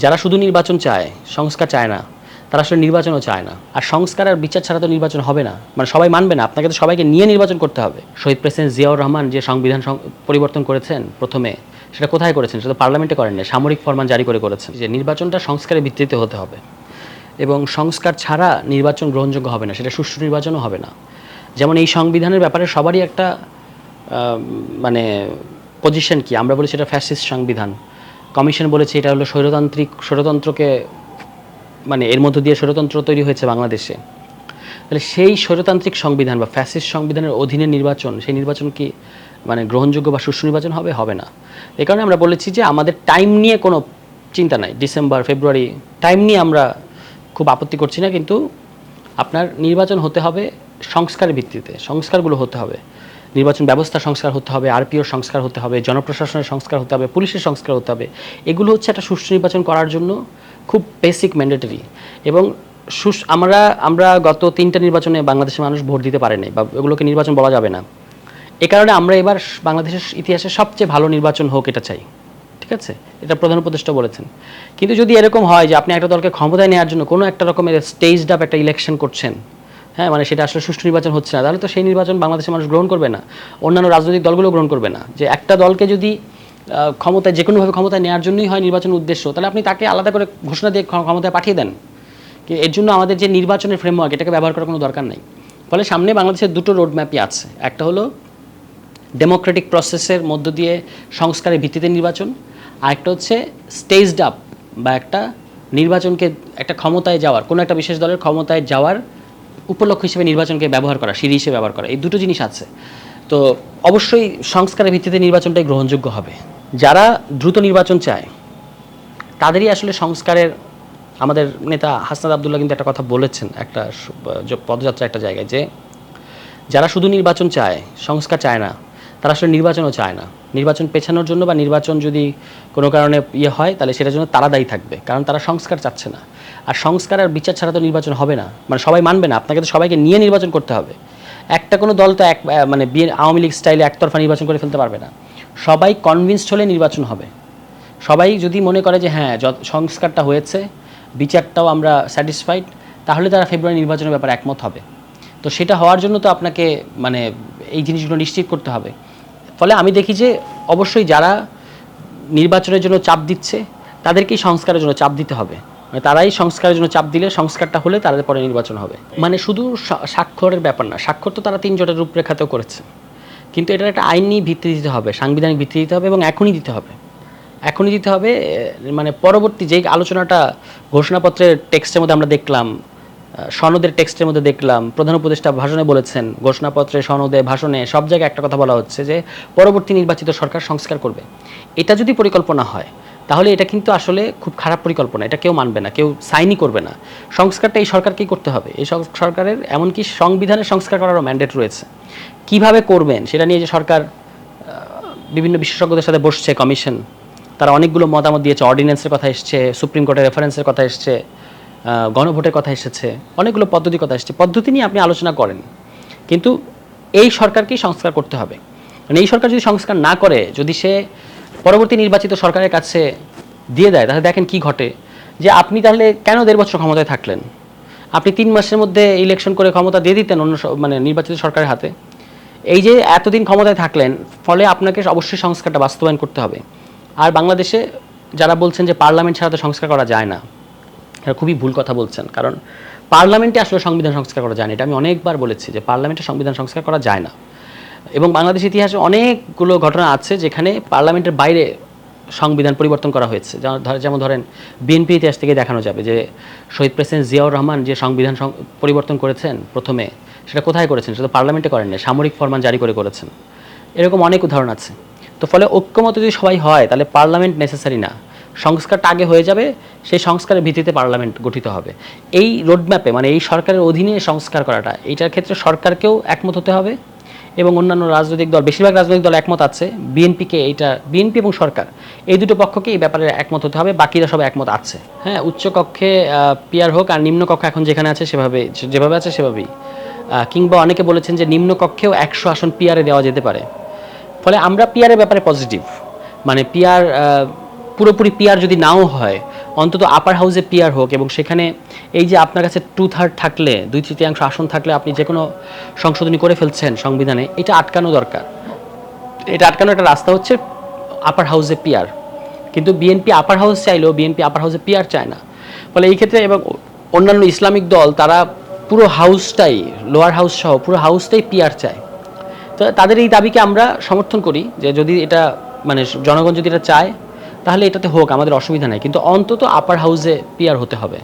যারা শুধু নির্বাচন চায়, সংস্কার চায় না, তারা আসলে নির্বাচনও চায় না। আর সংস্কার আর বিচার ছাড়া তো নির্বাচন হবে না। মানে সবাই মানবে না। আপনাকে তো সবাইকে নিয়ে নির্বাচন করতে হবে। শহীদ প্রেসিডেন্ট জিয়াউর রহমান যে সংবিধান পরিবর্তন করেছেন প্রথমে, সেটা কোথায় করেছেন? সেটা পার্লামেন্টে করেন না, সামরিক ফরমান জারি করে করেছেন। যে নির্বাচনটা সংস্কারের ভিত্তিতে হতে হবে এবং সংস্কার ছাড়া নির্বাচন গ্রহণযোগ্য হবে না, সেটা সুষ্ঠু নির্বাচনও হবে না। যেমন এই সংবিধানের ব্যাপারে সবারই একটা মানে পজিশন কি, আমরা বলি সেটা ফ্যাসিস্ট সংবিধান, কমিশন বলেছে এটা হলো স্বৈরতন্ত্রকে মানে এর মধ্য দিয়ে স্বৈরতন্ত্র তৈরি হয়েছে বাংলাদেশে। তাহলে সেই স্বৈরতান্ত্রিক সংবিধান বা ফ্যাসিস্ট সংবিধানের অধীনে নির্বাচন, সেই নির্বাচন কি মানে গ্রহণযোগ্য বা সুষ্ঠু নির্বাচন হবে? হবে না। এই কারণে আমরা বলেছি যে আমাদের টাইম নিয়ে কোনো চিন্তা নাই, ডিসেম্বর ফেব্রুয়ারি টাইম নিয়ে আমরা খুব আপত্তি করছি না, কিন্তু আপনার নির্বাচন হতে হবে সংস্কারের ভিত্তিতে। সংস্কারগুলো হতে হবে, নির্বাচন ব্যবস্থা সংস্কার হতে হবে, আরপিওর সংস্কার হতে হবে, জনপ্রশাসনের সংস্কার হতে হবে, পুলিশের সংস্কার হতে হবে। এগুলো হচ্ছে একটা সুষ্ঠু নির্বাচন করার জন্য খুব বেসিক ম্যান্ডেটরি। এবং আমরা গত 3টা নির্বাচনে বাংলাদেশের মানুষ ভোট দিতে পারেনি, বা এগুলোকে নির্বাচন বলা যাবে না। এ কারণে আমরা এবার বাংলাদেশের ইতিহাসে সবচেয়ে ভালো নির্বাচন হোক এটা চাই। ঠিক আছে, এটা প্রধান উপদেষ্টা বলেছেন। কিন্তু যদি এরকম হয় যে আপনি একটা দলকে ক্ষমতায় নেওয়ার জন্য কোনো একটা রকমের স্টেজড আপ একটা ইলেকশন করছেন, হ্যাঁ, মানে সেটা আসলে সুষ্ঠু নির্বাচন হচ্ছে না, তাহলে তো সেই নির্বাচন বাংলাদেশের মানুষ গ্রহণ করবে না, অন্যান্য রাজনৈতিক দলগুলো গ্রহণ করবে না। যে একটা দলকে যদি ক্ষমতায় যে কোনোভাবে ক্ষমতায় নেওয়ার জন্যই হয় নির্বাচন উদ্দেশ্য, তাহলে আপনি তাকে আলাদা করে ঘোষণা দিয়ে ক্ষমতায় পাঠিয়ে দেন। এর জন্য আমাদের যে নির্বাচনের ফ্রেমওয়ার্ক, এটাকে ব্যবহার করার কোনো দরকার নেই। ফলে সামনে বাংলাদেশের দুটো রোডম্যাপই আছে। একটা হলো ডেমোক্রেটিক প্রসেসের মধ্য দিয়ে সংস্কারের ভিত্তিতে নির্বাচন, আর একটা হচ্ছে স্টেজড আপ বা একটা নির্বাচনকে একটা ক্ষমতায় যাওয়ার, কোনো একটা বিশেষ দলের ক্ষমতায় যাওয়ার উপলক্ষ হিসেবে নির্বাচনকে ব্যবহার করা, সিঁড়ি হিসেবে ব্যবহার করা। এই দুটো জিনিস আছে। তো অবশ্যই সংস্কারের ভিত্তিতে নির্বাচনটাই গ্রহণযোগ্য হবে। যারা দ্রুত নির্বাচন চায় তাদেরই আসলে সংস্কারের, আমাদের নেতা হাসনাত আবদুল্লাহ কিন্তু একটা কথা বলেছেন একটা পদযাত্রা একটা জায়গায়, যে যারা শুধু নির্বাচন চায়, সংস্কার চায় না, তারা আসলে নির্বাচনও চায় না। নির্বাচন পেছানোর জন্য বা নির্বাচন যদি কোনো কারণে হয়, তাহলে সেটার জন্য তারা দায়ী থাকবে, কারণ তারা সংস্কার চাচ্ছে না। আর সংস্কার আর বিচার ছাড়া তো নির্বাচন হবে না। মানে সবাই মানবে না, আপনাকে তো সবাইকে নিয়ে নির্বাচন করতে হবে। একটা কোনো দল তো মানে আওয়ামী লীগ স্টাইলে একতরফা নির্বাচন করে ফেলতে পারবে না। সবাই কনভিন্সড হলে নির্বাচন হবে। সবাই যদি মনে করে যে হ্যাঁ সংস্কারটা হয়েছে, বিচারটাও আমরা স্যাটিসফাইড, তাহলে তারা ফেব্রুয়ারি নির্বাচনের ব্যাপারে একমত হবে। তো সেটা হওয়ার জন্য তো আপনাকে মানে এই জিনিসগুলো নিশ্চিত করতে হবে। ফলে আমি দেখি যে অবশ্যই যারা নির্বাচনের জন্য চাপ দিচ্ছে তাদেরকেই সংস্কারের জন্য চাপ দিতে হবে। মানে তারাই সংস্কারের জন্য চাপ দিলে, সংস্কারটা হলে তাদের পরে নির্বাচন হবে। মানে শুধু স্বাক্ষরের ব্যাপার না, স্বাক্ষর তো তারা 3 জোটের রূপরেখাতেও করেছে, কিন্তু এটার একটা আইনি ভিত্তি দিতে হবে, সাংবিধানিক ভিত্তি দিতে হবে, এবং এখনই দিতে হবে। এখনই দিতে হবে। মানে পরবর্তী যেই আলোচনাটা ঘোষণাপত্রের টেক্সটের মধ্যে আমরা দেখলাম, সনদের টেক্সটের মধ্যে দেখলাম, প্রধান উপদেষ্টা ভাষণে বলেছেন, ঘোষণাপত্রে, সনদে, ভাষণে সব জায়গায় একটা কথা বলা হচ্ছে যে পরবর্তী নির্বাচিত সরকার সংস্কার করবে। এটা যদি পরিকল্পনা হয়, তাহলে এটা কিন্তু আসলে খুব খারাপ পরিকল্পনা। এটা কেউ মানবে না, কেউ সাইনই করবে না। সংস্কারটা এই সরকারকেই করতে হবে। এই সরকারের এমনকি সংবিধানের সংস্কার করারও ম্যান্ডেট রয়েছে। কিভাবে করবেন সেটা নিয়ে যে সরকার বিভিন্ন বিশেষজ্ঞদের সাথে বসছে কমিশন, তারা অনেকগুলো মতামত দিয়েছে। অর্ডিন্যান্সের কথা এসছে, সুপ্রিম কোর্টের রেফারেন্সের কথা এসছে, গণভোটের কথা এসেছে, অনেকগুলো পদ্ধতির কথা এসছে। পদ্ধতি নিয়ে আপনি আলোচনা করেন, কিন্তু এই সরকারকেই সংস্কার করতে হবে। মানে এই সরকার যদি সংস্কার না করে, যদি সে পরবর্তী নির্বাচিত সরকারের কাছে দিয়ে দেয়, তাহলে দেখেন কি ঘটে। যে আপনি তাহলে কেন 1.5 বছর ক্ষমতায় থাকলেন? আপনি 3 মাসের মধ্যে ইলেকশন করে ক্ষমতা দিয়ে দিতেন অন্য মানে নির্বাচিত সরকারের হাতে। এই যে এতদিন ক্ষমতায় থাকলেন, ফলে আপনাকে অবশ্যই সংস্কারটা বাস্তবায়ন করতে হবে। আর বাংলাদেশে যারা বলছেন যে পার্লামেন্ট ছাড়া তো সংস্কার করা যায় না, এটা খুবই ভুল কথা বলছেন। কারণ পার্লামেন্টে আসলে সংবিধান সংস্কার করা যায় না। এটা আমি অনেকবার বলেছি যে পার্লামেন্টে সংবিধান সংস্কার করা যায় না। এবং বাংলাদেশ ইতিহাসে অনেকগুলো ঘটনা আছে যেখানে পার্লামেন্টের বাইরে সংবিধান পরিবর্তন করা হয়েছে। যেমন ধরেন বিএনপি ইতিহাস থেকে দেখানো যাবে যে শহীদ প্রেসিডেন্ট জিয়াউর রহমান যে সংবিধান পরিবর্তন করেছেন প্রথমে, সেটা কোথায় করেছেন? সেটা পার্লামেন্টে করেন না, সামরিক ফরমান জারি করে করেছেন। এরকম অনেক উদাহরণ আছে। তো ফলে ঐক্যমত যদি সবাই হয়, তাহলে পার্লামেন্ট নেসেসারি না। সংস্কারটা আগে হয়ে যাবে, সেই সংস্কারের ভিত্তিতে পার্লামেন্ট গঠিত হবে। এই রোডম্যাপে মানে এই সরকারের অধীনে সংস্কার করাটা, এইটার ক্ষেত্রে সরকারকেও একমত হতে হবে এবং অন্যান্য রাজনৈতিক দল, বেশিরভাগ রাজনৈতিক দল একমত আছে। বিএনপি এবং সরকার এই দুটো পক্ষকে এই ব্যাপারে একমত হতে হবে। বাকিরা সব একমত আছে। হ্যাঁ, উচ্চ কক্ষে পিয়ার হোক, আর নিম্ন কক্ষ এখন যেখানে আছে যেভাবে আছে সেভাবেই। কিংবা অনেকে বলেছেন যে নিম্ন কক্ষেও 100 আসন পিয়ারে দেওয়া যেতে পারে। ফলে আমরা পিয়ারের ব্যাপারে পজিটিভ। মানে পিয়ার পুরোপুরি পিয়ার যদি নাও হয়, অন্তত আপার হাউসে পিয়ার হোক, এবং সেখানে এই যে আপনার কাছে 2/3 থাকলে, 2/3 আসন থাকলে আপনি যে কোনো সংশোধনী করে ফেলছেন সংবিধানে, এটা আটকানো দরকার। এটা আটকানোর একটা রাস্তা হচ্ছে আপার হাউসে পিয়ার। কিন্তু বিএনপি আপার হাউস চাইলেও বিএনপি আপার হাউসে পিয়ার চায় না। ফলে এই ক্ষেত্রে এবং অন্যান্য ইসলামিক দল তারা পুরো হাউসটাই, লোয়ার হাউস সহ পুরো হাউসটাই পিয়ার চায়। তো তাদের এই দাবিকে আমরা সমর্থন করি যে যদি এটা মানে জনগণ যদি এটা চায় তাহলে এটাতে হোক, আমাদের অসুবিধা নাই, কিন্তু অন্তত আপার হাউসে পিয়ার হতে হবে।